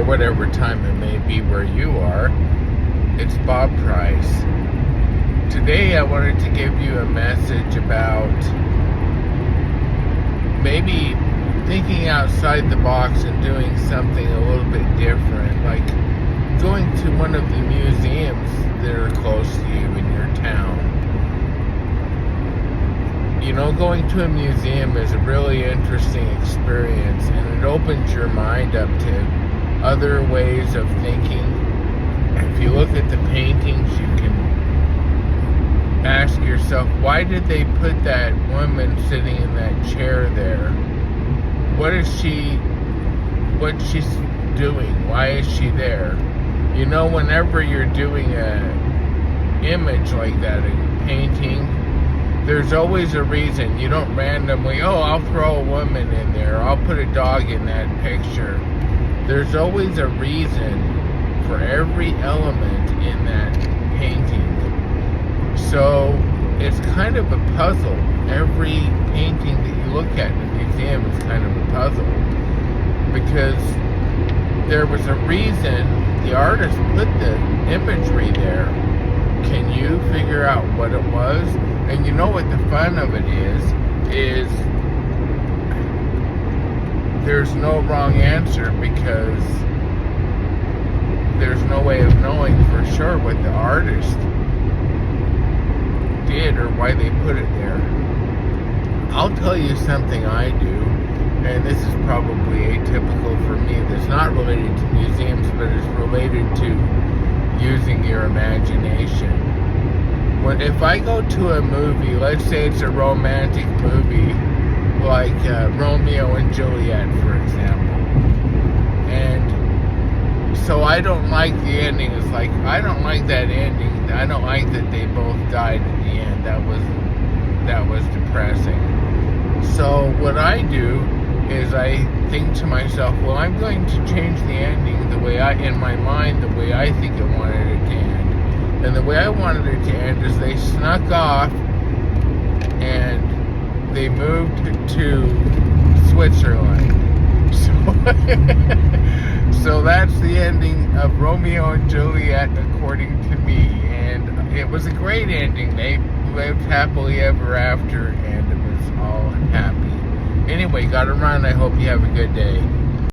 or whatever time it may be where you are. It's Bob Price. Today I wanted to give you a message about maybe thinking outside the box and doing something a little bit different, like going to one of the museums that are close to you in your town. You know, going to a museum is a really interesting experience, and it opens your mind up to other ways of thinking. If you look at the paintings, you can ask yourself, why did they put that woman sitting in that chair there? What's she doing? Why is she there? You know, whenever you're doing an image like that, a painting, there's always a reason. You don't randomly, I'll throw a woman in there, I'll put a dog in that picture. There's always a reason for every element in that painting. So it's kind of a puzzle. Every painting that you look at in the museum is kind of a puzzle, because there was a reason the artist put the imagery there. Can you figure out what it was? And you know what the fun of it is there's no wrong answer, because there's no way of knowing for sure what the artist did or why they put it there. I'll tell you something I do, and this is probably atypical for me, that's not related to museums, but is related to using your imagination. If I go to a movie, let's say it's a romantic movie, like Romeo and Juliet, for example, and so I don't like the ending. It's like, I don't like that ending. I don't like that they both died in the end. That was depressing. So what I do is I think to myself, well, I'm going to change the ending in my mind, the way I think I wanted it to end. And the way I wanted it to end is they snuck off and they moved to Switzerland. So that's the ending of Romeo and Juliet, according to me. And it was a great ending. They lived happily ever after, and it was all happy. Anyway, gotta run. I hope you have a good day.